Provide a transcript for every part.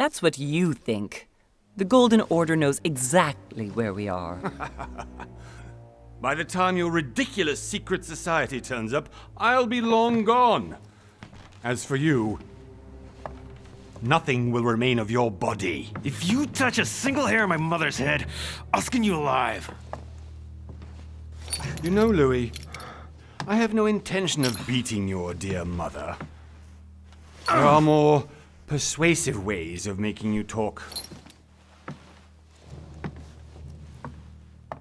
That's what you think. The Golden Order knows exactly where we are. By the time your ridiculous secret society turns up, I'll be long gone. As for you, nothing will remain of your body. If you touch a single hair on my mother's head, I'll skin you alive. You know, Louis, I have no intention of beating your dear mother. There are more persuasive ways of making you talk.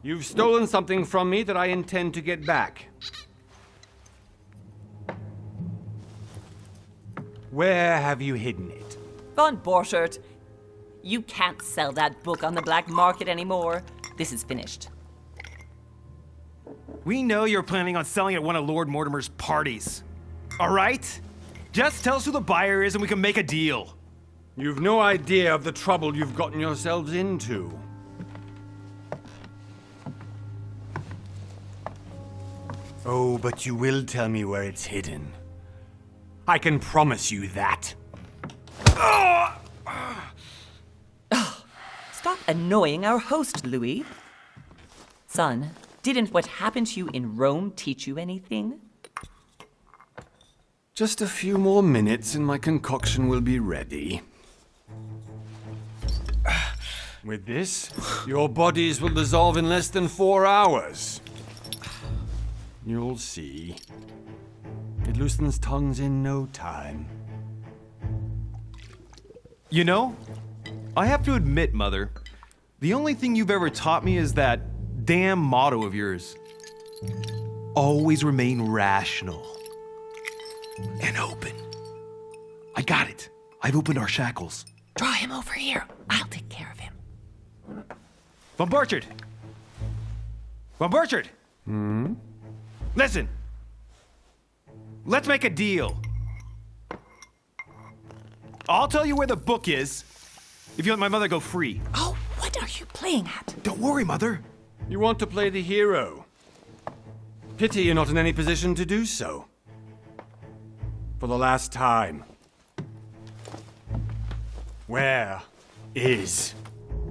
You've stolen something from me that I intend to get back. Where have you hidden it? Von Borchert, you can't sell that book on the black market anymore. This is finished. We know you're planning on selling at one of Lord Mortimer's parties. All right? Just tell us who the buyer is and we can make a deal. You've no idea of the trouble you've gotten yourselves into. Oh, but you will tell me where it's hidden. I can promise you that. Stop annoying our host, Louis. Son, didn't what happened to you in Rome teach you anything? Just a few more minutes and my concoction will be ready. With this, your bodies will dissolve in less than 4 hours. You'll see. It loosens tongues in no time. You know, I have to admit, Mother, the only thing you've ever taught me is that damn motto of yours. Always remain rational. And open. I got it. I've opened our shackles. Draw him over here. I'll take care of him. Von Borchert! Von Borchert! Listen. Let's make a deal. I'll tell you where the book is if you let my mother go free. Oh, what are you playing at? Don't worry, Mother. You want to play the hero. Pity you're not in any position to do so. For the last time. Where is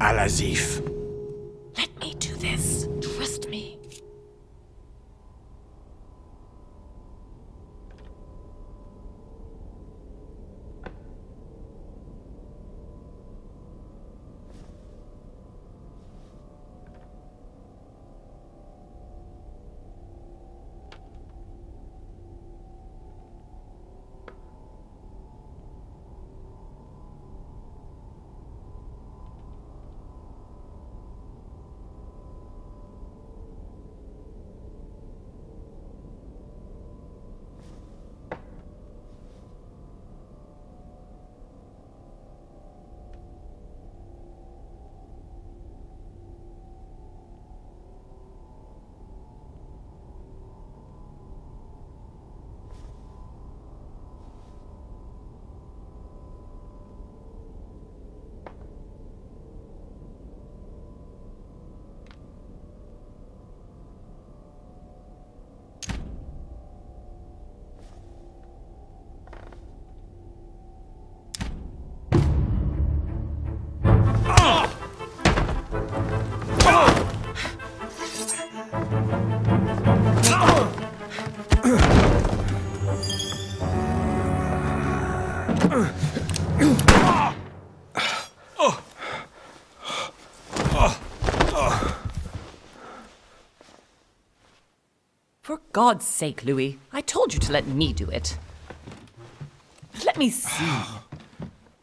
Al-Azif? Let me do this. Trust me. For God's sake, Louis, I told you to let me do it. Let me see.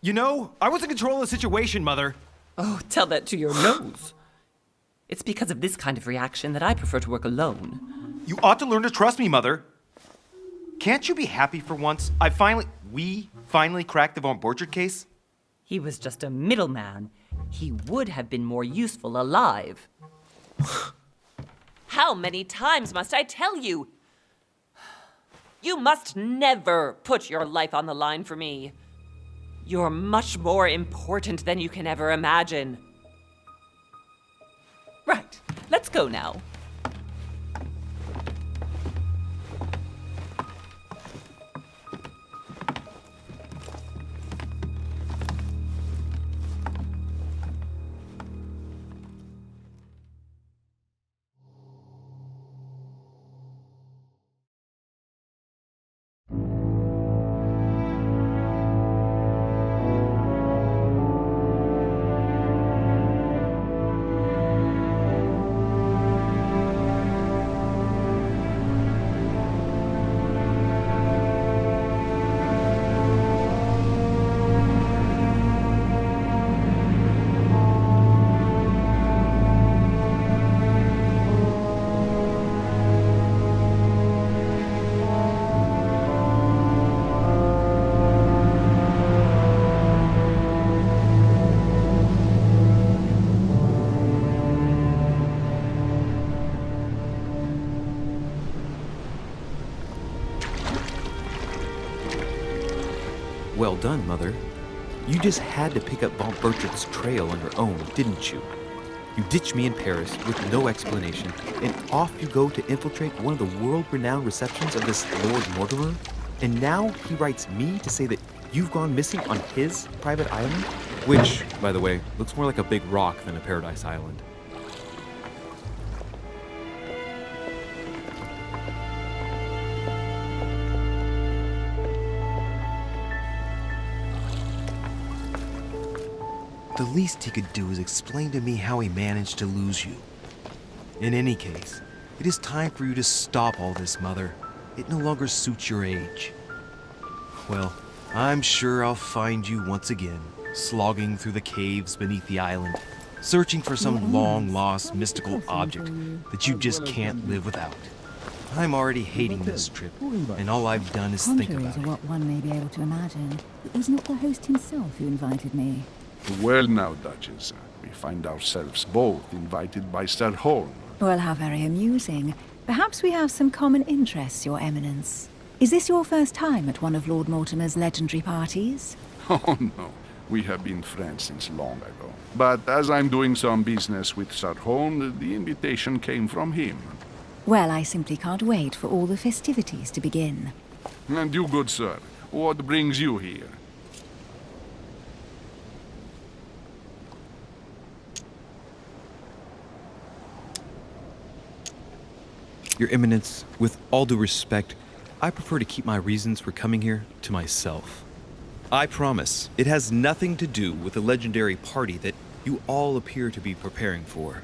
You know, I was in control of the situation, Mother. Oh, tell that to your nose. It's because of this kind of reaction that I prefer to work alone. You ought to learn to trust me, Mother. Can't you be happy for once? We finally cracked the Von Borchert case? He was just a middleman. He would have been more useful alive. How many times must I tell you? You must never put your life on the line for me. You're much more important than you can ever imagine. Right, let's go now. Well done, Mother. You just had to pick up Von Burchett's trail on your own, didn't you? You ditched me in Paris with no explanation, and off you go to infiltrate one of the world-renowned receptions of this Lord Mortimer? And now he writes me to say that you've gone missing on his private island? Which, by the way, looks more like a big rock than a paradise island. The least he could do is explain to me how he managed to lose you. In any case, it is time for you to stop all this, Mother. It no longer suits your age. Well, I'm sure I'll find you once again, slogging through the caves beneath the island, searching for some long-lost mystical object that you just can't live without. I'm already hating this trip, and all I've done is think Contrary about to it. what one may be able to imagine, it was not the host himself who invited me. Well now, Duchess, we find ourselves both invited by Sir Holm. Well, how very amusing. Perhaps we have some common interests, Your Eminence. Is this your first time at one of Lord Mortimer's legendary parties? Oh no, we have been friends since long ago. But as I'm doing some business with Sir Holm, the invitation came from him. Well, I simply can't wait for all the festivities to begin. And you, good sir, what brings you here? Your Eminence, with all due respect, I prefer to keep my reasons for coming here to myself. I promise, it has nothing to do with the legendary party that you all appear to be preparing for.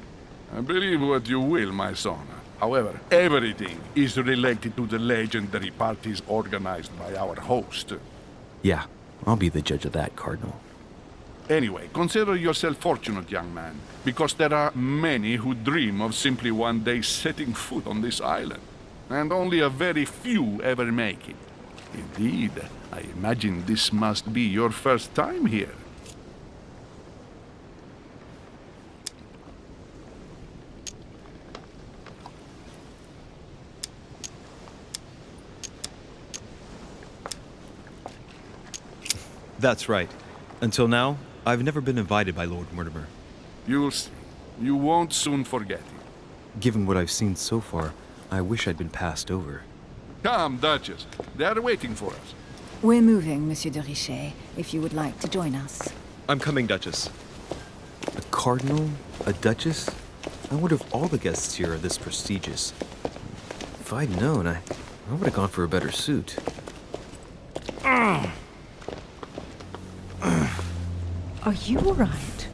Believe what you will, my son. However, everything is related to the legendary parties organized by our host. Yeah, I'll be the judge of that, Cardinal. Anyway, consider yourself fortunate, young man, because there are many who dream of simply one day setting foot on this island, and only a very few ever make it. Indeed, I imagine this must be your first time here. That's right. Until now, I've never been invited by Lord Mortimer. You'll see. You won't soon forget it. Given what I've seen so far, I wish I'd been passed over. Come, Duchess. They are waiting for us. We're moving, Monsieur de Richet, if you would like to join us. I'm coming, Duchess. A cardinal? A duchess? I wonder if all the guests here are this prestigious. If I'd known, I would have gone for a better suit. Are you all right?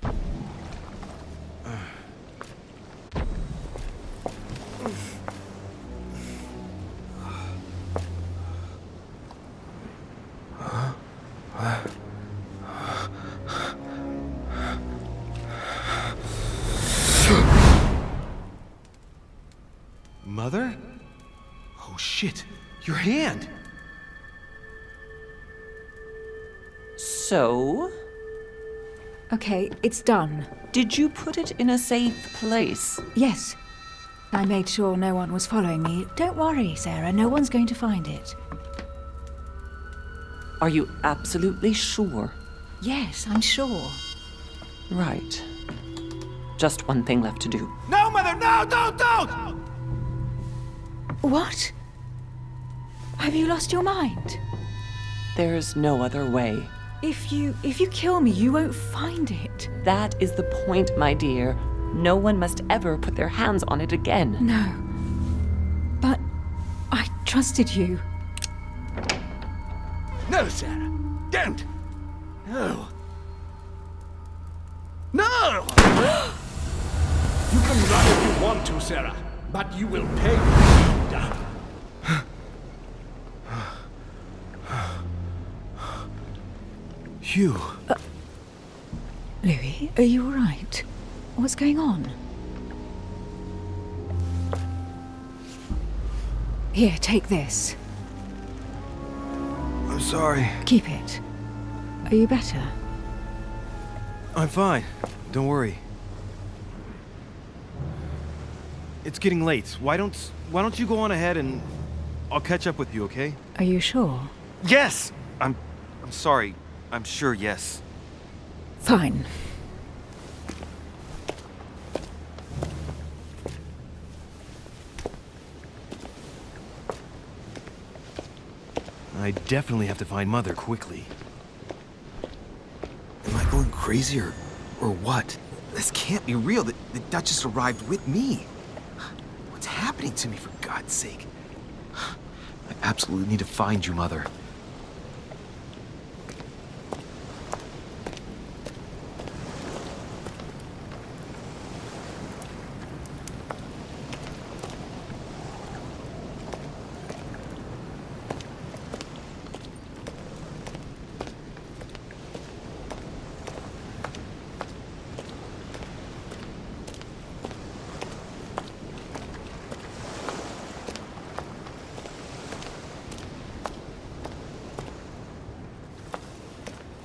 Mother? Oh shit, your hand! So, Okay, it's done. did you put it in a safe place? Yes. I made sure no one was following me. Don't worry, Sarah, no one's going to find it. Are you absolutely sure? Yes, I'm sure. Right. Just one thing left to do. No, Mother, no, don't! What? Have you lost your mind? There's no other way. If you kill me, you won't find it. That is the point, my dear. No one must ever put their hands on it again. No. But I trusted you. No, Sarah. Don't. No. No! You can run if you want to, Sarah, but you will pay. Hugh. Louis, are you all right? What's going on? Here, take this. I'm sorry. Keep it. Are you better? I'm fine. Don't worry. It's getting late. Why don't you go on ahead and I'll catch up with you, okay? Are you sure? Yes! I'm sorry. I'm sure, yes. Fine. I definitely have to find Mother quickly. Am I going crazy or what? This can't be real. The Duchess arrived with me. What's happening to me, for God's sake? I absolutely need to find you, Mother.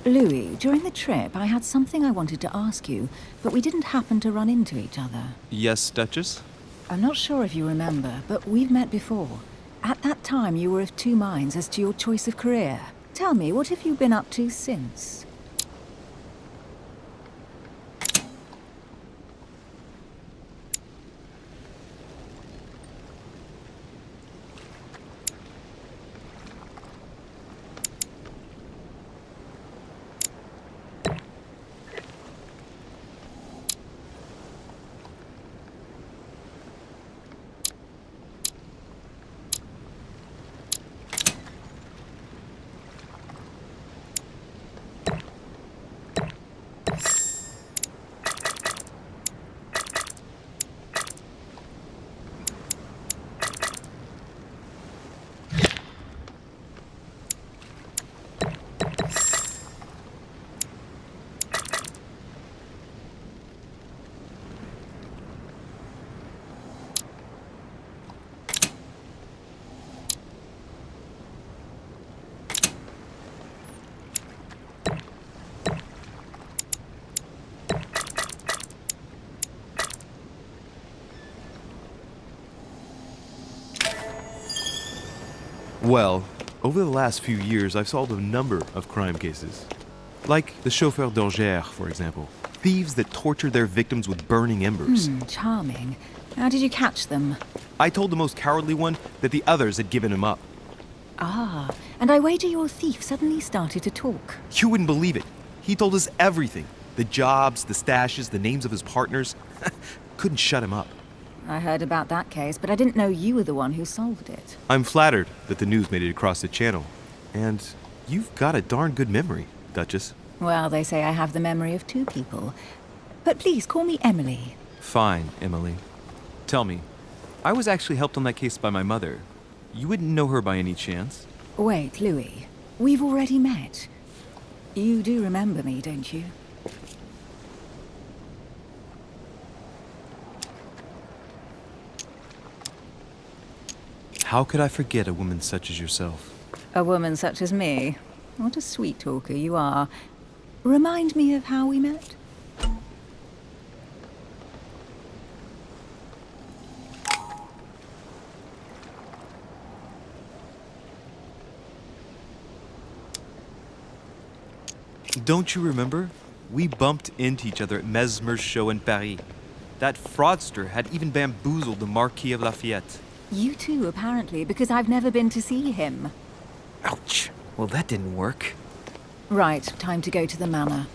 Louis, during the trip, I had something I wanted to ask you, but we didn't happen to run into each other. Yes, Duchess? I'm not sure if you remember, but we've met before. At that time, you were of two minds as to your choice of career. Tell me, what have you been up to since? Well, over the last few years, I've solved a number of crime cases. Like the chauffeur d'Orgères, for example. Thieves that tortured their victims with burning embers. Charming. How did you catch them? I told the most cowardly one that the others had given him up. Ah, and I wager your thief suddenly started to talk. You wouldn't believe it. He told us everything. The jobs, the stashes, the names of his partners. Couldn't shut him up. I heard about that case, but I didn't know you were the one who solved it. I'm flattered that the news made it across the channel. And you've got a darn good memory, Duchess. Well, they say I have the memory of two people. But please, call me Emily. Fine, Emily. Tell me, I was actually helped on that case by my mother. You wouldn't know her by any chance? Wait, Louis. We've already met. You do remember me, don't you? How could I forget a woman such as yourself? A woman such as me? What a sweet talker you are. Remind me of how we met? Don't you remember? We bumped into each other at Mesmer's show in Paris. That fraudster had even bamboozled the Marquis of Lafayette. You too, apparently, because I've never been to see him. Ouch. Well, that didn't work. Right, time to go to the manor.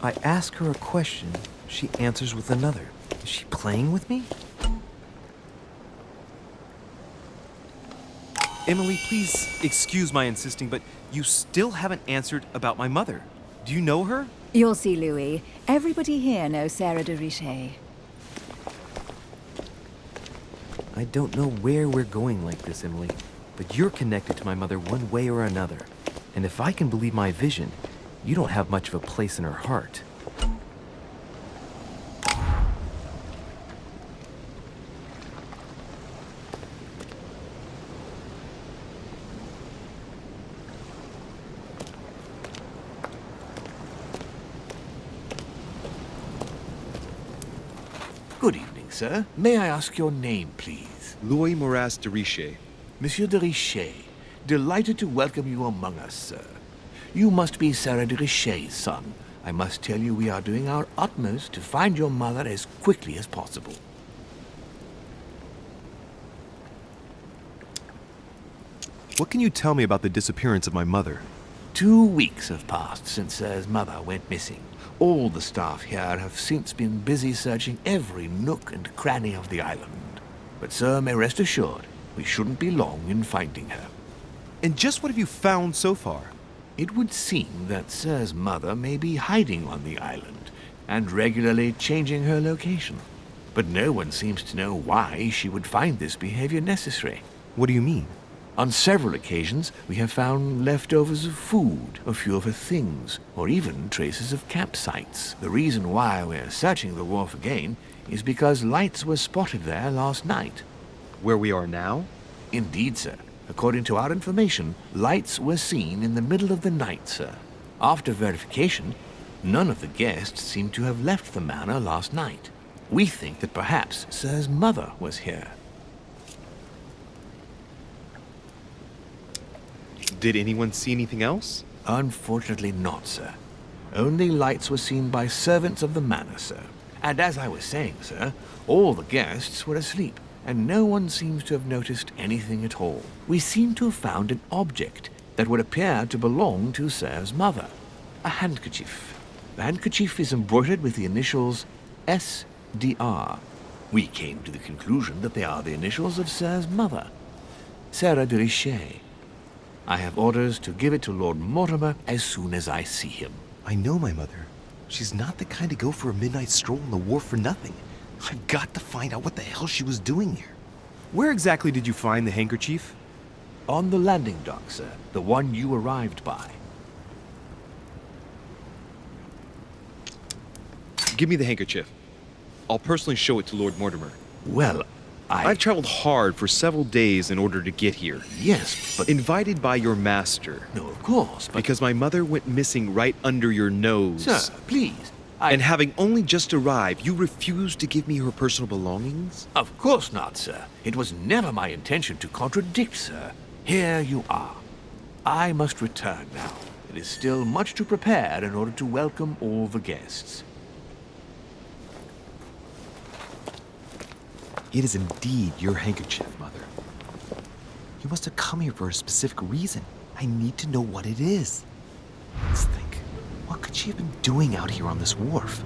I ask her a question, she answers with another. Is she playing with me? Emily, please excuse my insisting, but you still haven't answered about my mother. Do you know her? You'll see, Louis. Everybody here knows Sarah de Richet. I don't know where we're going like this, Emily, but you're connected to my mother one way or another. And if I can believe my vision, you don't have much of a place in her heart. Good evening, sir. May I ask your name, please? Louis Moras de Richer. Monsieur de Richer. Delighted to welcome you among us, sir. You must be Sarah de Richer's son. I must tell you we are doing our utmost to find your mother as quickly as possible. What can you tell me about the disappearance of my mother? 2 weeks have passed since Sir's mother went missing. All the staff here have since been busy searching every nook and cranny of the island. But Sir may rest assured, we shouldn't be long in finding her. And just what have you found so far? It would seem that Sir's mother may be hiding on the island and regularly changing her location. But no one seems to know why she would find this behavior necessary. What do you mean? On several occasions, we have found leftovers of food, a few of her things, or even traces of campsites. The reason why we're searching the wharf again is because lights were spotted there last night. Where we are now? Indeed, sir. According to our information, lights were seen in the middle of the night, sir. After verification, none of the guests seem to have left the manor last night. We think that perhaps Sir's mother was here. Did anyone see anything else? Unfortunately not, sir. Only lights were seen by servants of the manor, sir. And as I was saying, sir, all the guests were asleep, and no one seems to have noticed anything at all. We seem to have found an object that would appear to belong to Sir's mother. A handkerchief. The handkerchief is embroidered with the initials SDR. We came to the conclusion that they are the initials of Sir's mother, Sarah de Richer. I have orders to give it to Lord Mortimer as soon as I see him. I know my mother. She's not the kind to go for a midnight stroll on the wharf for nothing. I've got to find out what the hell she was doing here. Where exactly did you find the handkerchief? On the landing dock, sir. The one you arrived by. Give me the handkerchief. I'll personally show it to Lord Mortimer. Well, I've traveled hard for several days in order to get here. Yes, but... Invited by your master. No, of course, but... Because my mother went missing right under your nose. Sir, please. And having only just arrived, you refused to give me her personal belongings? Of course not, sir. It was never my intention to contradict, sir. Here you are. I must return now. It is still much to prepare in order to welcome all the guests. It is indeed your handkerchief, Mother. You must have come here for a specific reason. I need to know what it is. Let's think. What could she have been doing out here on this wharf?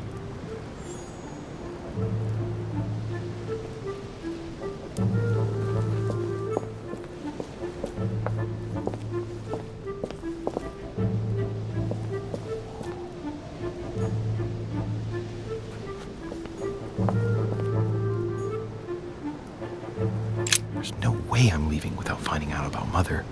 There's no way I'm leaving without finding out about Mother.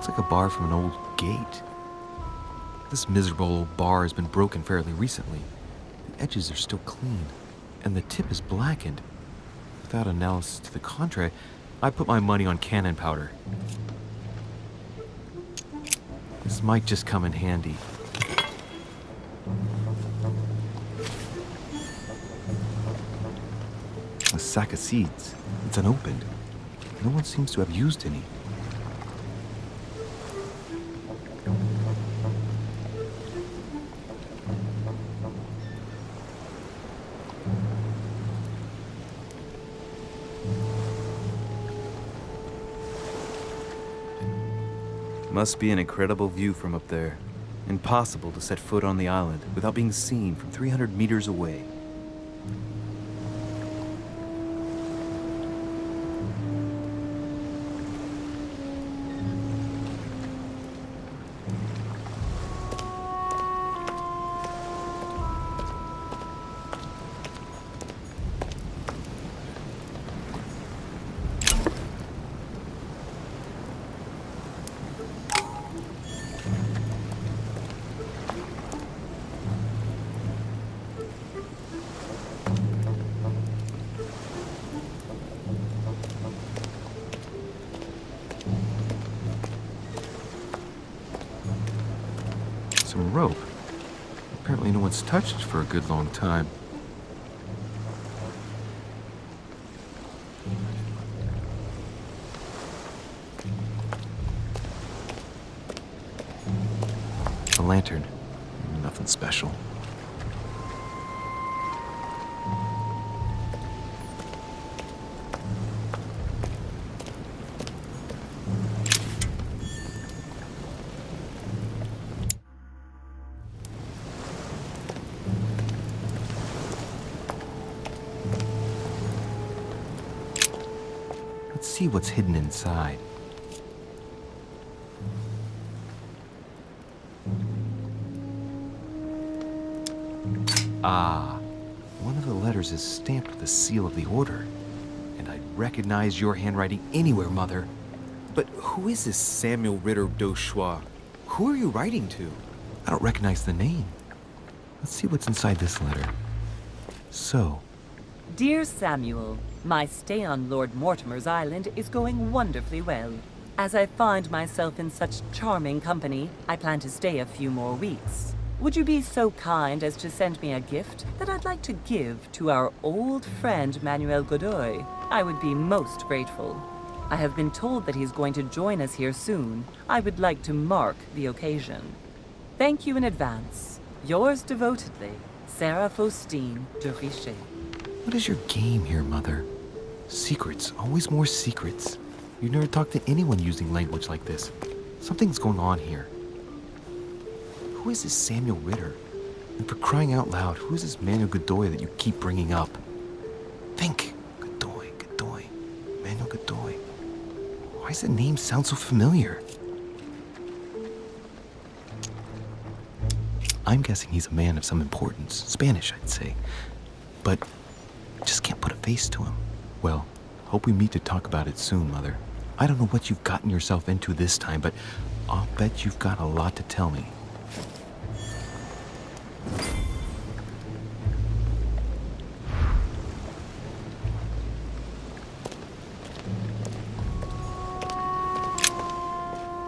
Looks like a bar from an old gate. This miserable old bar has been broken fairly recently. The edges are still clean. and the tip is blackened. Without analysis to the contrary, I put my money on cannon powder. This might just come in handy. A sack of seeds. It's unopened. No one seems to have used any. Must be an incredible view from up there. Impossible to set foot on the island without being seen from 300 meters away. Some rope. Apparently no one's touched it for a good long time. A lantern. Nothing special. Let's see what's hidden inside. Ah, one of the letters is stamped with the seal of the Order. And I'd recognize your handwriting anywhere, Mother. But who is this Samuel Ritter d'Auchois? Who are you writing to? I don't recognize the name. Let's see what's inside this letter. So, Dear Samuel, my stay on Lord Mortimer's island is going wonderfully well. As I find myself in such charming company, I plan to stay a few more weeks. Would you be so kind as to send me a gift that I'd like to give to our old friend Manuel Godoy? I would be most grateful. I have been told that he's going to join us here soon. I would like to mark the occasion. Thank you in advance. Yours devotedly, Sarah Faustine de Richet. what is your game here, Mother? Secrets, always more secrets. You never talk to anyone using language like this. Something's going on here. Who is this Samuel Ritter? And for crying out loud, who is this Manuel Godoy that you keep bringing up? Think. Godoy, Manuel Godoy. Why does the name sound so familiar? I'm guessing he's a man of some importance. Spanish, I'd say. But just can't put a face to him. Well, hope we meet to talk about it soon, Mother. I don't know what you've gotten yourself into this time, but I'll bet you've got a lot to tell me.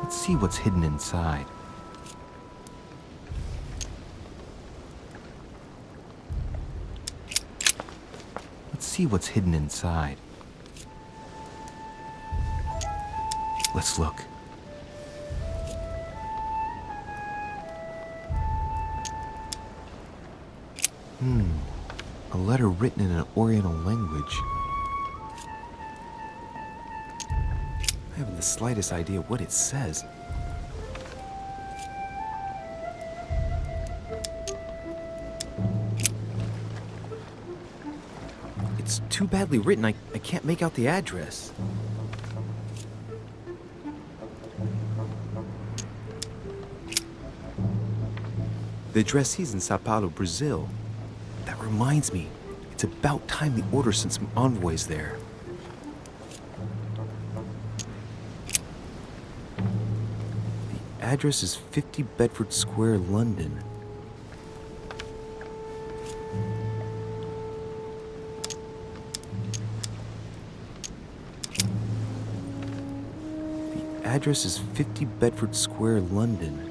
Let's see what's hidden inside. Let's see what's hidden inside. Let's look. A letter written in an Oriental language. I haven't the slightest idea what it says. It's too badly written, I can't make out the address. The addressee's in Sao Paulo, Brazil. That reminds me, it's about time the Order sent some envoys there. The address is 50 Bedford Square, London. address is 50 Bedford Square, London.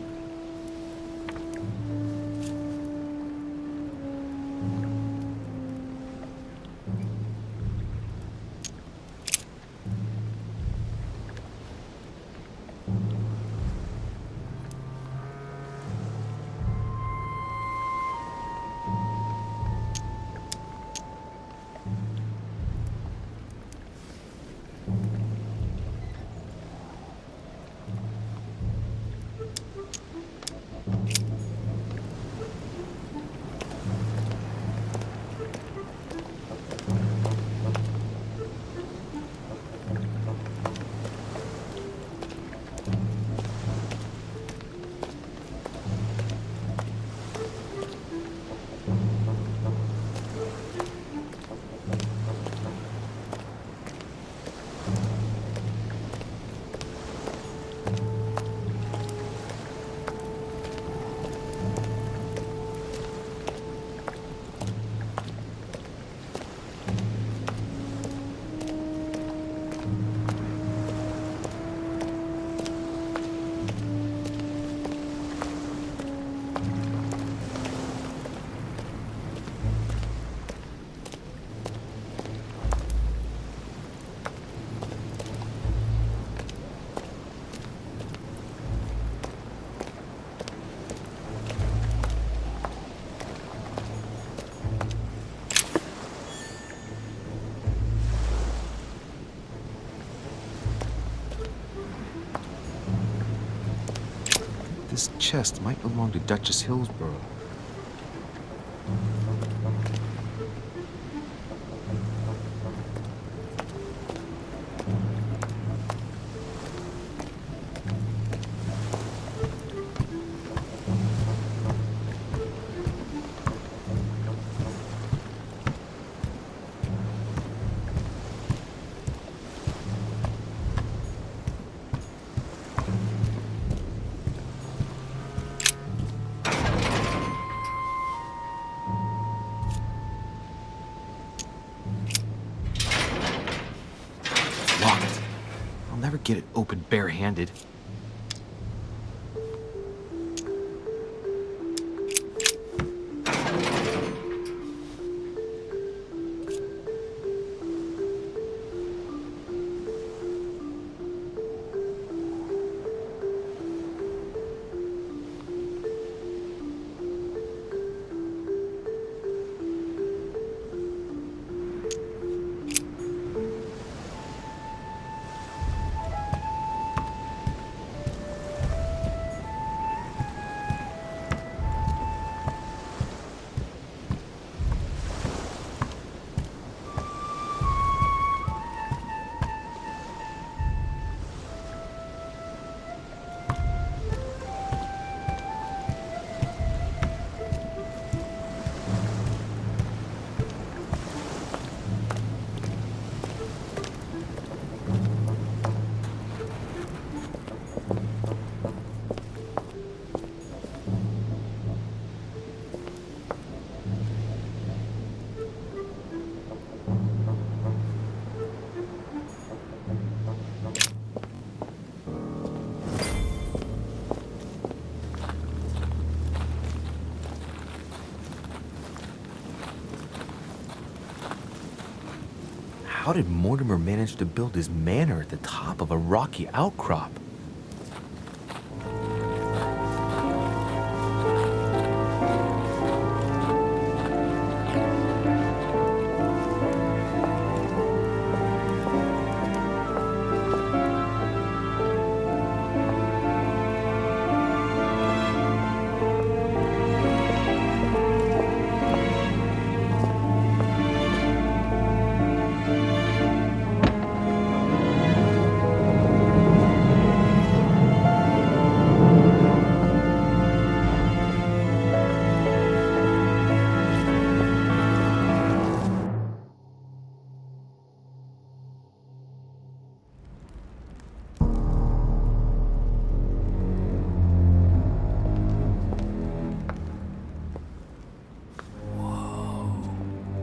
This chest might belong to Duchess Hillsborough. Locked. I'll never get it open barehanded. How did Mortimer manage to build his manor at the top of a rocky outcrop?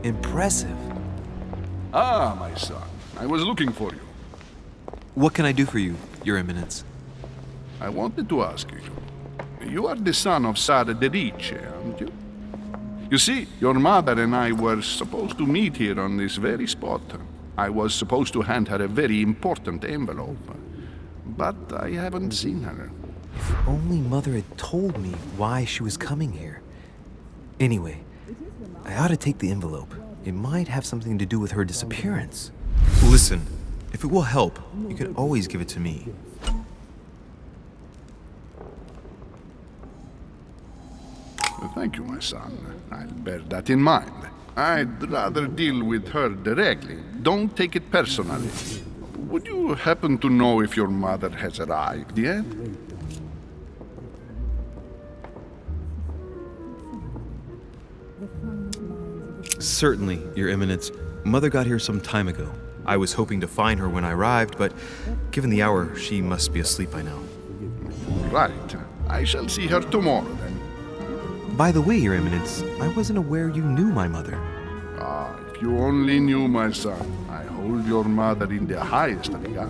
Impressive. Ah, my son. I was looking for you. What can I do for you, Your Eminence? I wanted to ask you. You are the son of Sara de Riche, aren't you? You see, your mother and I were supposed to meet here on this very spot. I was supposed to hand her a very important envelope. But I haven't seen her. If only Mother had told me why she was coming here. Anyway, I ought to take the envelope. It might have something to do with her disappearance. Listen, if it will help, you can always give it to me. Thank you, my son. I'll bear that in mind. I'd rather deal with her directly. Don't take it personally. Would you happen to know if your mother has arrived yet? Certainly, Your Eminence. Mother got here some time ago. I was hoping to find her when I arrived, but given the hour, she must be asleep by now. Right. I shall see her tomorrow, then. By the way, Your Eminence, I wasn't aware you knew my mother. Ah, if you only knew, my son. I hold your mother in the highest regard.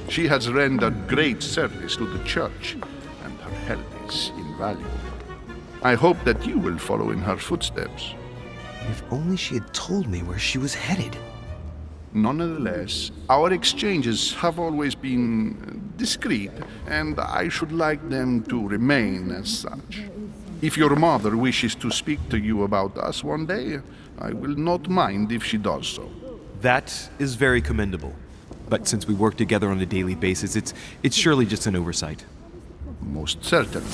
She has rendered great service to the church, and her help is invaluable. I hope that you will follow in her footsteps. If only she had told me where she was headed. Nonetheless, our exchanges have always been discreet, and I should like them to remain as such. If your mother wishes to speak to you about us one day, I will not mind if she does so. That is very commendable. But since we work together on a daily basis, it's surely just an oversight. Most certainly.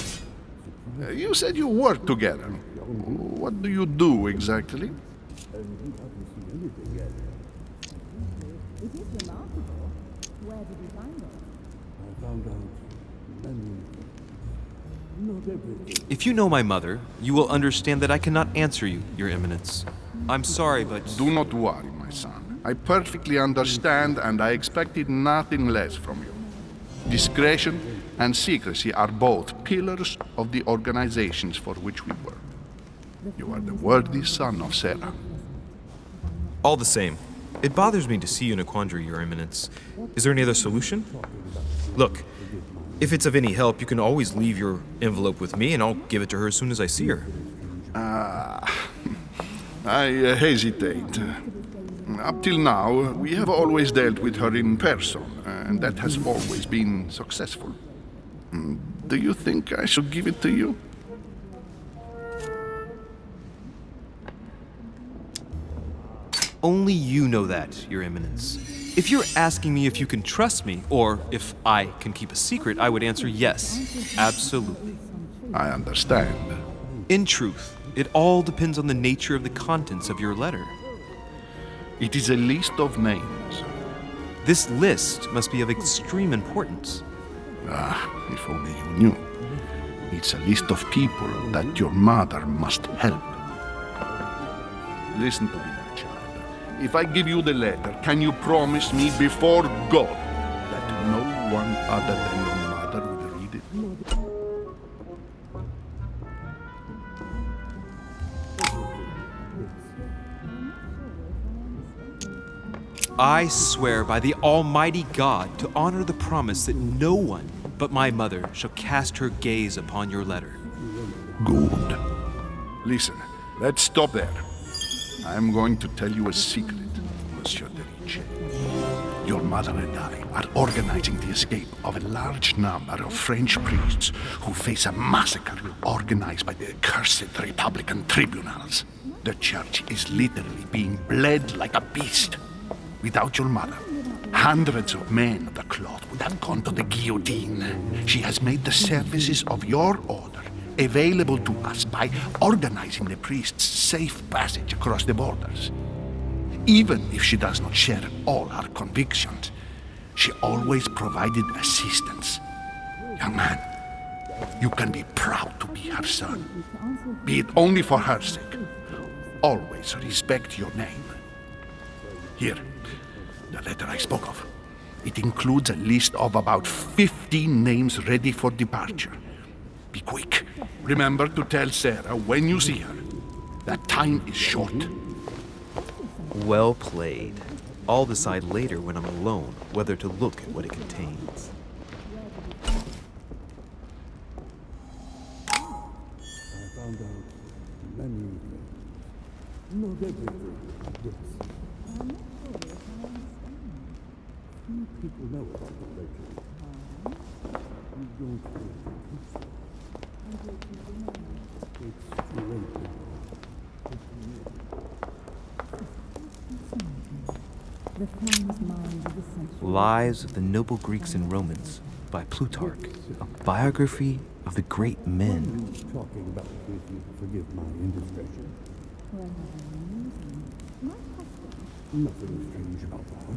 You said you work together. What do you do exactly? If you know my mother, you will understand that I cannot answer you, Your Eminence. I'm sorry, but... Do not worry, my son. I perfectly understand, and I expected nothing less from you. Discretion and secrecy are both pillars of the organizations for which we work. You are the worthy son of Sarah. All the same, it bothers me to see you in a quandary, Your Eminence. Is there any other solution? Look, if it's of any help, you can always leave your envelope with me, and I'll give it to her as soon as I see her. I hesitate. Up till now, we have always dealt with her in person, and that has always been successful. Do you think I should give it to you? Only you know that, Your Eminence. If you're asking me if you can trust me, or if I can keep a secret, I would answer yes, absolutely. I understand. In truth, it all depends on the nature of the contents of your letter. It is a list of names. This list must be of extreme importance. If only you knew. It's a list of people that your mother must help. Listen to me, my child. If I give you the letter, can you promise me before God that no one other than your mother will read it? I swear by the Almighty God to honor the promise that no one but my mother shall cast her gaze upon your letter. Good. Listen, let's stop there. I'm going to tell you a secret, Monsieur de Riche. Your mother and I are organizing the escape of a large number of French priests who face a massacre organized by the accursed Republican tribunals. The church is literally being bled like a beast. Without your mother, hundreds of men of the cloth would have gone to the guillotine. She has made the services of your order available to us by organizing the priests' safe passage across the borders. Even if she does not share all our convictions, she always provided assistance. Young man, you can be proud to be her son. Be it only for her sake. Always respect your name. Here, the letter I spoke of. It includes a list of about 15 names ready for departure. Be quick. Remember to tell Sarah when you see her that time is short. Well played. I'll decide later when I'm alone whether to look at what it contains. I found out many things. Not everything, yes. Few people know about the legend. You don't really think so. It's too late now. Lives of the Noble Greeks and Romans by Plutarch, a biography of the great men. Talking about if you forgive my indiscretion. Nothing strange about that.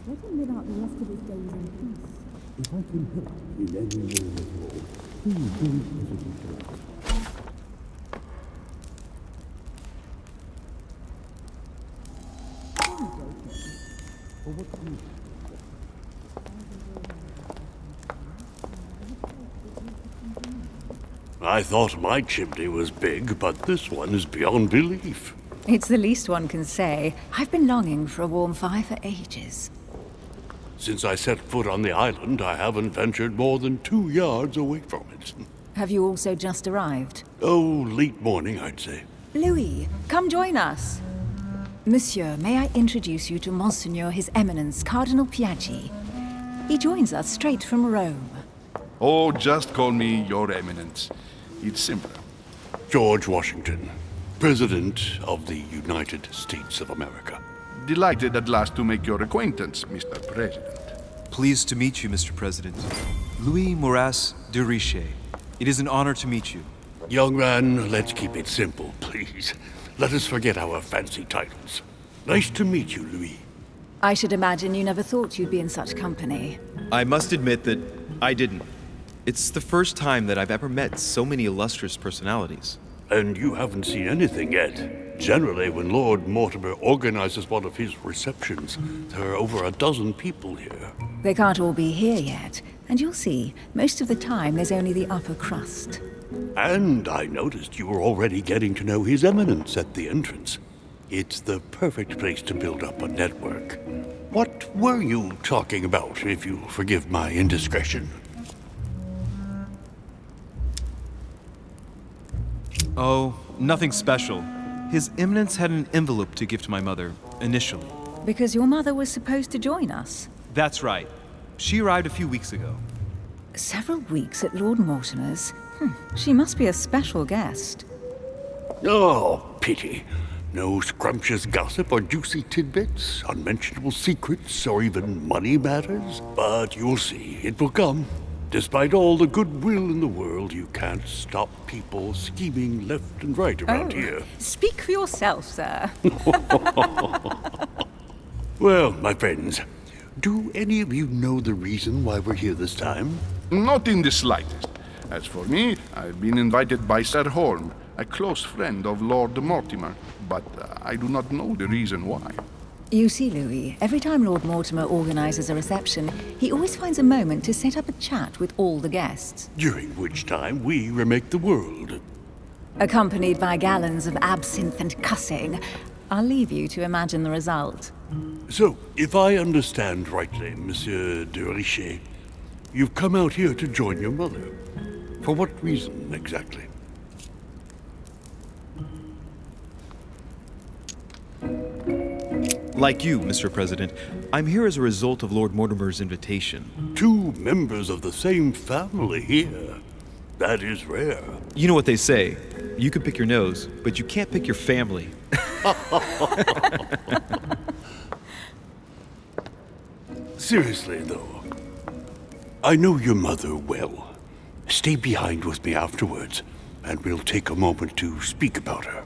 Let him live out the rest of his days in peace. If I can help in any way at all, please don't hesitate to ask. For what reason? I thought my chimney was big, but this one is beyond belief. It's the least one can say. I've been longing for a warm fire for ages. Since I set foot on the island, I haven't ventured more than 2 yards away from it. Have you also just arrived? Oh, late morning, I'd say. Louis, come join us. Monsieur, may I introduce you to Monseigneur His Eminence Cardinal Piaggi? He joins us straight from Rome. Oh, just call me Your Eminence. It's simpler. George Washington, President of the United States of America. Delighted at last to make your acquaintance, Mr. President. Pleased to meet you, Mr. President. Louis Moras de Richet. It is an honor to meet you. Young man, let's keep it simple, please. Let us forget our fancy titles. Nice to meet you, Louis. I should imagine you never thought you'd be in such company. I must admit that I didn't. It's the first time that I've ever met so many illustrious personalities. And you haven't seen anything yet. Generally, when Lord Mortimer organizes one of his receptions, there are over a dozen people here. They can't all be here yet, and you'll see, most of the time there's only the upper crust. And I noticed you were already getting to know His Eminence at the entrance. It's the perfect place to build up a network. What were you talking about, if you'll forgive my indiscretion? Oh, nothing special. His Eminence had an envelope to give to my mother, initially. Because your mother was supposed to join us. That's right. She arrived a few weeks ago. Several weeks at Lord Mortimer's? She must be a special guest. Oh, pity. No scrumptious gossip or juicy tidbits, unmentionable secrets, or even money matters. But you'll see, it will come. Despite all the goodwill in the world, you can't stop people scheming left and right around here. Speak for yourself, sir. Well, my friends, do any of you know the reason why we're here this time? Not in the slightest. As for me, I've been invited by Sir Holm, a close friend of Lord Mortimer, but I do not know the reason why. You see, Louis, every time Lord Mortimer organizes a reception, he always finds a moment to set up a chat with all the guests. During which time we remake the world. Accompanied by gallons of absinthe and cussing. I'll leave you to imagine the result. So, if I understand rightly, Monsieur de Richet, you've come out here to join your mother. For what reason, exactly? Like you, Mr. President, I'm here as a result of Lord Mortimer's invitation. 2 members of the same family here. That is rare. You know what they say. You can pick your nose, but you can't pick your family. Seriously, though, I know your mother well. Stay behind with me afterwards, and we'll take a moment to speak about her.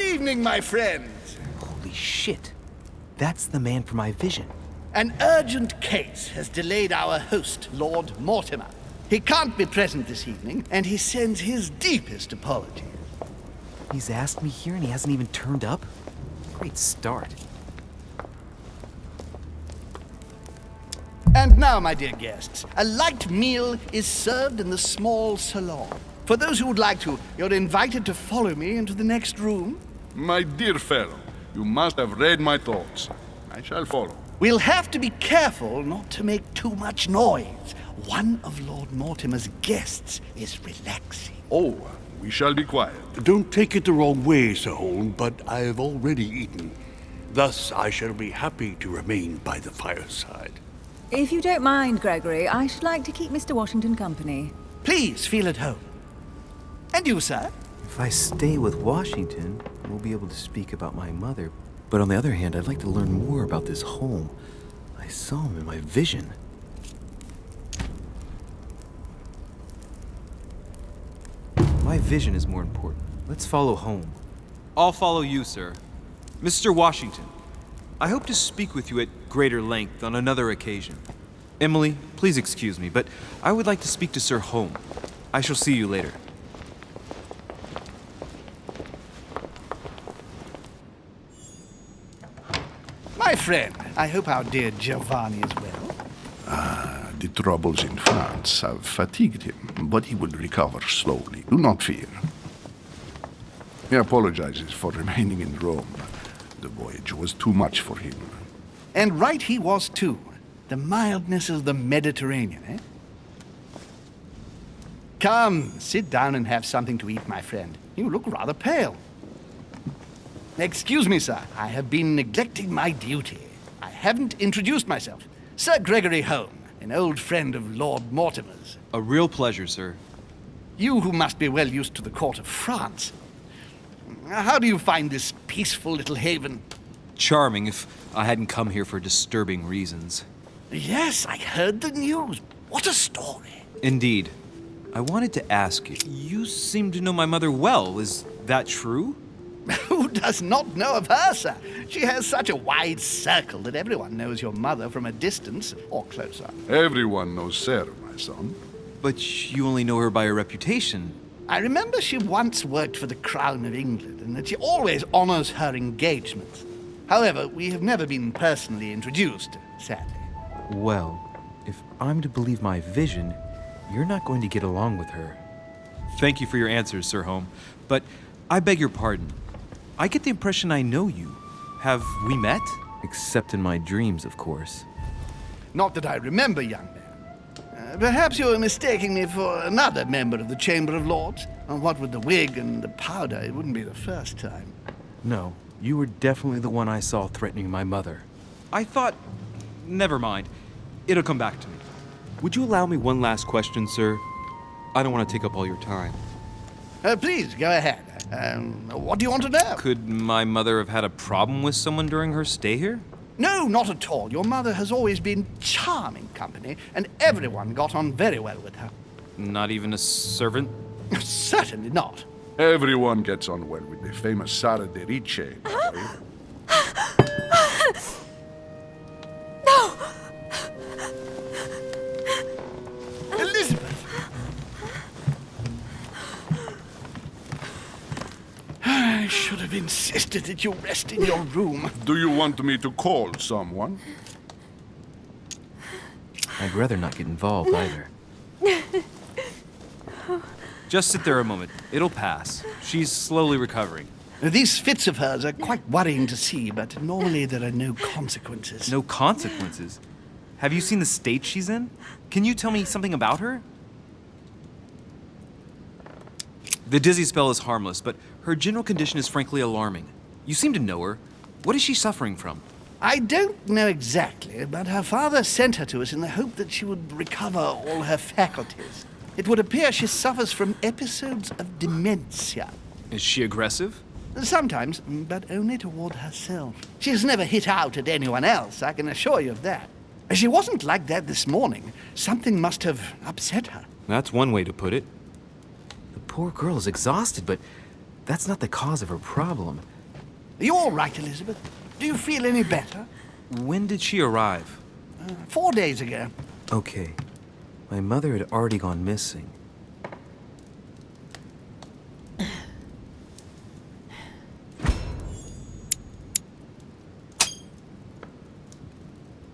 evening, my friends. Holy shit. That's the man from my vision. An urgent case has delayed our host, Lord Mortimer. He can't be present this evening, and he sends his deepest apologies. He's asked me here and he hasn't even turned up? Great start. And now, my dear guests, a light meal is served in the small salon. For those who would like to, you're invited to follow me into the next room. My dear fellow, you must have read my thoughts. I shall follow. We'll have to be careful not to make too much noise. One of Lord Mortimer's guests is relaxing. Oh, we shall be quiet. Don't take it the wrong way, Sir Holm, but I have already eaten. Thus, I shall be happy to remain by the fireside. If you don't mind, Gregory, I should like to keep Mr. Washington company. Please feel at home. And you, sir? If I stay with Washington, we'll be able to speak about my mother. But on the other hand, I'd like to learn more about this home. I saw him in my vision. My vision is more important. Let's follow home. I'll follow you, sir. Mr. Washington, I hope to speak with you at greater length on another occasion. Emily, please excuse me, but I would like to speak to Sir Holm. I shall see you later. My friend, I hope our dear Giovanni is well. The troubles in France have fatigued him, but he will recover slowly. Do not fear. He apologizes for remaining in Rome. The voyage was too much for him. And right he was, too. The mildness of the Mediterranean, eh? Come, sit down and have something to eat, my friend. You look rather pale. Excuse me, sir. I have been neglecting my duty. I haven't introduced myself. Sir Gregory Holm, an old friend of Lord Mortimer's. A real pleasure, sir. You who must be well used to the court of France. How do you find this peaceful little haven? Charming, if I hadn't come here for disturbing reasons. Yes, I heard the news. What a story. Indeed. I wanted to ask you, you seem to know my mother well. Is that true? Who does not know of her, sir? She has such a wide circle that everyone knows your mother from a distance or closer. Everyone knows Sarah, my son. But you only know her by her reputation. I remember she once worked for the Crown of England and that she always honors her engagements. However, we have never been personally introduced, sadly. Well, if I'm to believe my vision, you're not going to get along with her. Thank you for your answers, Sir Holm. But I beg your pardon. I get the impression I know you. Have we met? Except in my dreams, of course. Not that I remember, young man. Perhaps you are mistaking me for another member of the Chamber of Lords. And what with the wig and the powder, it wouldn't be the first time. No, you were definitely the one I saw threatening my mother. I thought... Never mind. It'll come back to me. Would you allow me one last question, sir? I don't want to take up all your time. Please, go ahead. What do you want to know? Could my mother have had a problem with someone during her stay here? No, not at all. Your mother has always been charming company, and everyone got on very well with her. Not even a servant? Certainly not. Everyone gets on well with the famous Sara de Ricci. No! Elizabeth! I should have insisted that you rest in your room. Do you want me to call someone? I'd rather not get involved either. Just sit there a moment. It'll pass. She's slowly recovering. These fits of hers are quite worrying to see, but normally there are no consequences. No consequences? Have you seen the state she's in? Can you tell me something about her? The dizzy spell is harmless, but her general condition is frankly alarming. You seem to know her. What is she suffering from? I don't know exactly, but her father sent her to us in the hope that she would recover all her faculties. It would appear she suffers from episodes of dementia. Is she aggressive? Sometimes, but only toward herself. She has never hit out at anyone else, I can assure you of that. She wasn't like that this morning. Something must have upset her. That's one way to put it. The poor girl is exhausted, but that's not the cause of her problem. Are you all right, Elizabeth? Do you feel any better? When did she arrive? 4 days ago. Okay. My mother had already gone missing.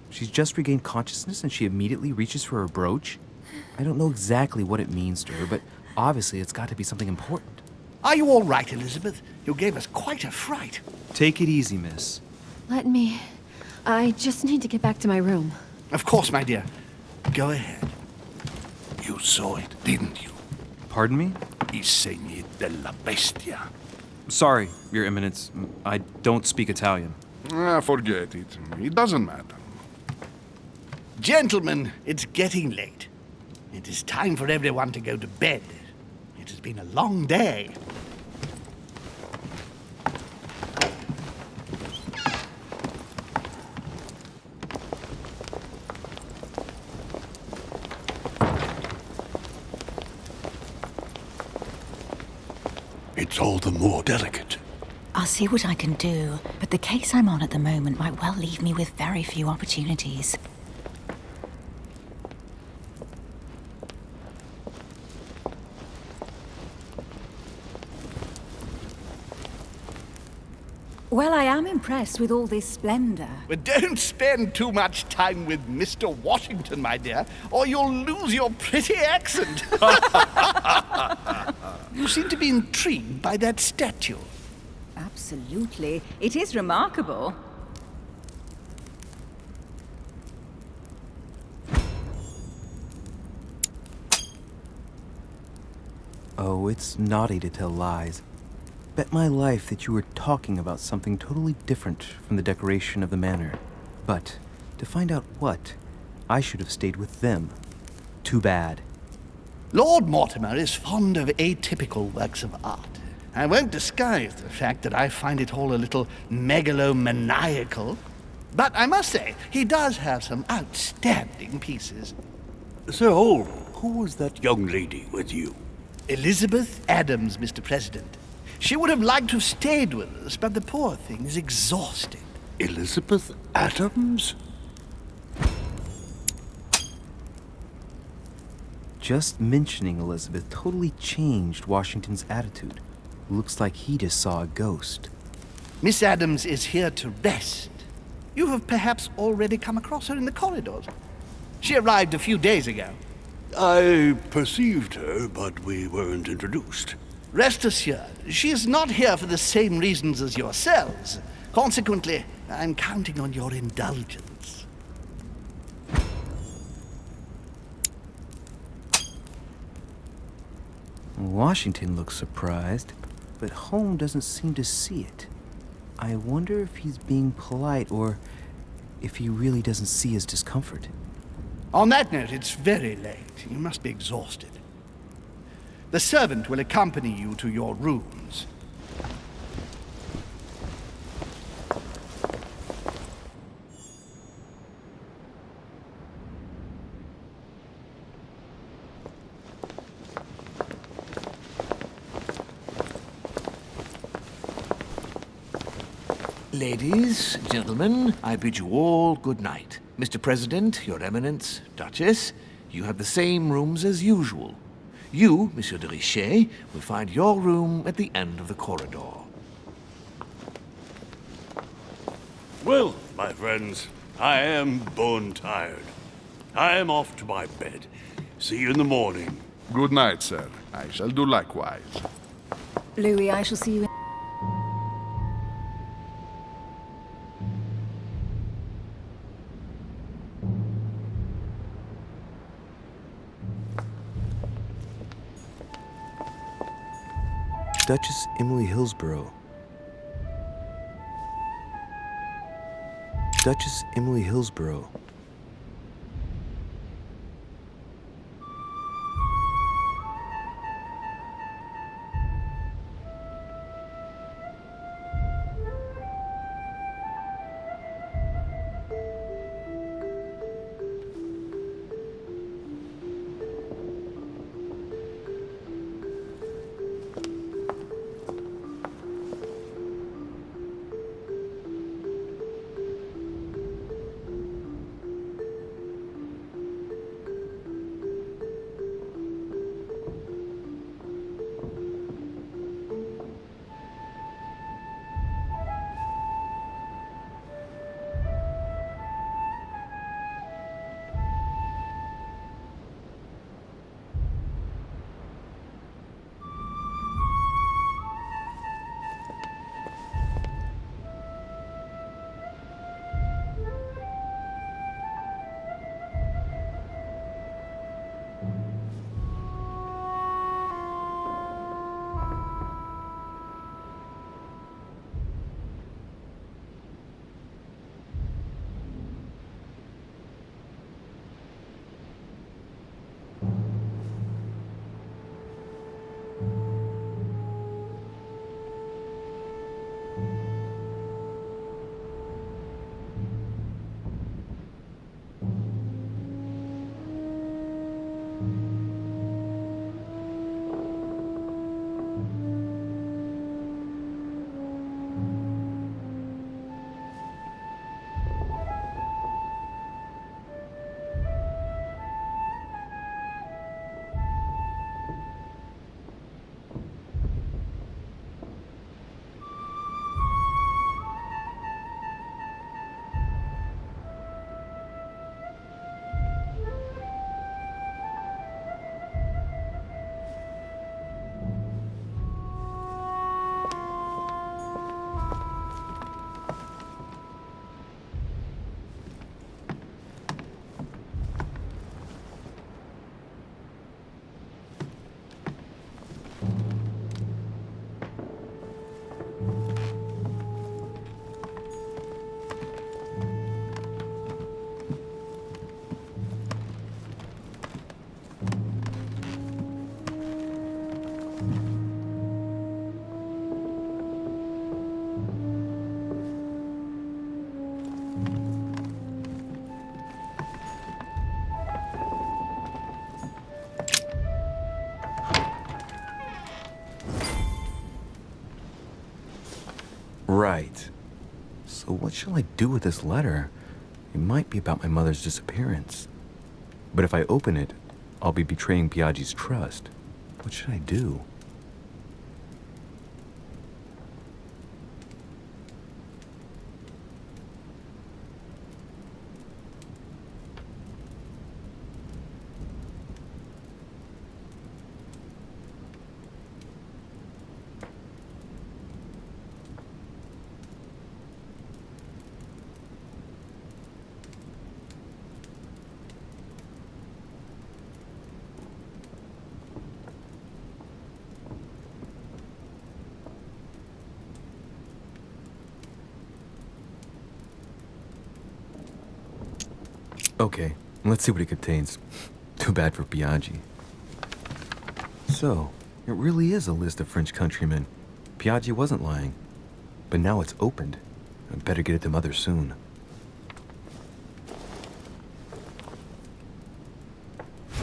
She's just regained consciousness and she immediately reaches for her brooch? I don't know exactly what it means to her, but obviously it's got to be something important. Are you all right, Elizabeth? You gave us quite a fright. Take it easy, miss. Let me... I just need to get back to my room. Of course, my dear. Go ahead. You saw it, didn't you? Pardon me? I segni della bestia. Sorry, Your Eminence. I don't speak Italian. Forget it. It doesn't matter. Gentlemen, it's getting late. It is time for everyone to go to bed. It has been a long day. It's all the more delicate. I'll see what I can do, but the case I'm on at the moment might well leave me with very few opportunities. Well, I am impressed with all this splendor. But don't spend too much time with Mr. Washington, my dear, or you'll lose your pretty accent. You seem to be intrigued by that statue. Absolutely. It is remarkable. Oh, it's naughty to tell lies. Bet my life that you were talking about something totally different from the decoration of the manor. But to find out what, I should have stayed with them. Too bad. Lord Mortimer is fond of atypical works of art. I won't disguise the fact that I find it all a little megalomaniacal. But I must say, he does have some outstanding pieces. Sir Hall, who was that young lady with you? Elizabeth Adams, Mr. President. She would have liked to have stayed with us, but the poor thing is exhausted. Elizabeth Adams? Just mentioning Elizabeth totally changed Washington's attitude. Looks like he just saw a ghost. Miss Adams is here to rest. You have perhaps already come across her in the corridors. She arrived a few days ago. I perceived her, but we weren't introduced. Rest assured, she is not here for the same reasons as yourselves. Consequently, I'm counting on your indulgence. Washington looks surprised, but Holmes doesn't seem to see it. I wonder if he's being polite or if he really doesn't see his discomfort. On that note, it's very late. You must be exhausted. The servant will accompany you to your rooms. Ladies, gentlemen, I bid you all good night. Mr. President, Your Eminence, Duchess, you have the same rooms as usual. You, Monsieur de Richet, will find your room at the end of the corridor. Well, my friends, I am bone tired. I am off to my bed. See you in the morning. Good night, sir. I shall do likewise. Louis, I shall see you in... Duchess Emily Hillsborough. Duchess Emily Hillsborough. Right. So what shall I do with this letter? It might be about my mother's disappearance. But if I open it, I'll be betraying Piaggi's trust. What should I do? Okay, let's see what it contains. Too bad for Piaggi. So, it really is a list of French countrymen. Piaggi wasn't lying. But now it's opened. I better get it to Mother soon.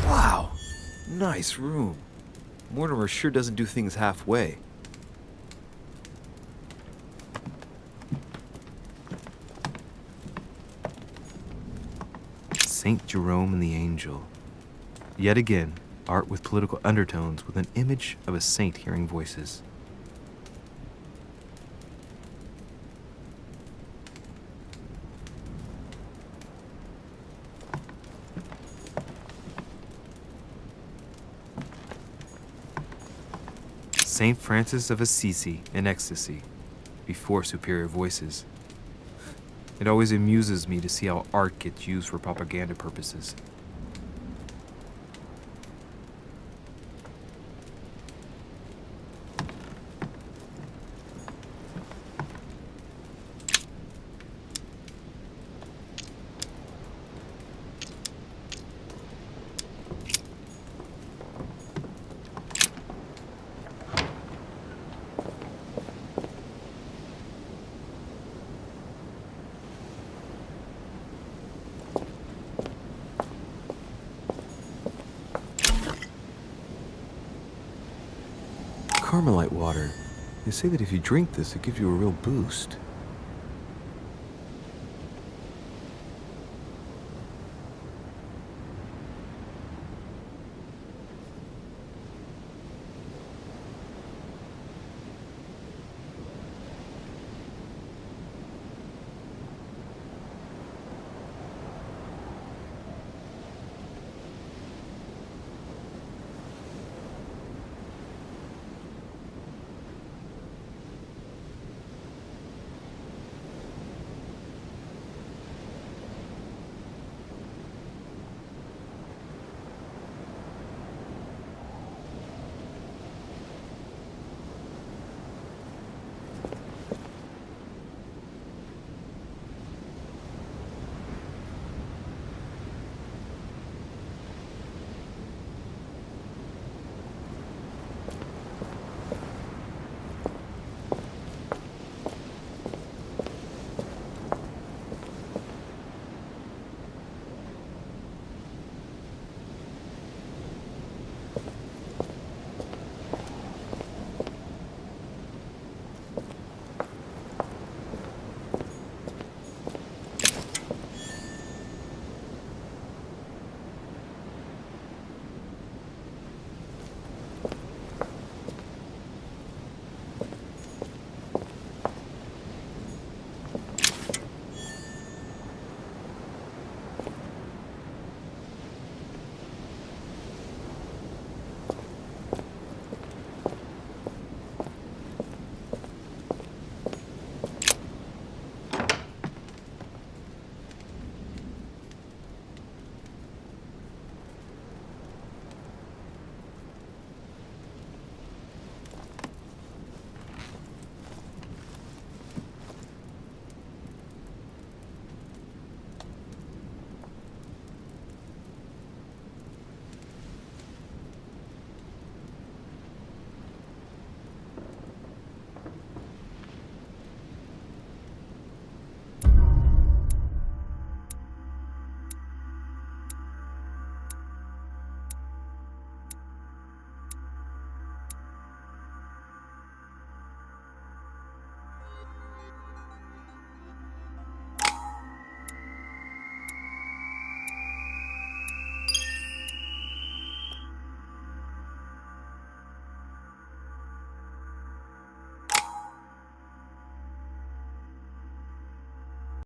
Wow! Nice room. Mortimer sure doesn't do things halfway. Saint Jerome and the Angel. Yet again, art with political undertones with an image of a saint hearing voices. Saint Francis of Assisi in ecstasy, before superior voices. It always amuses me to see how art gets used for propaganda purposes. Carmelite water. They say that if you drink this, it gives you a real boost.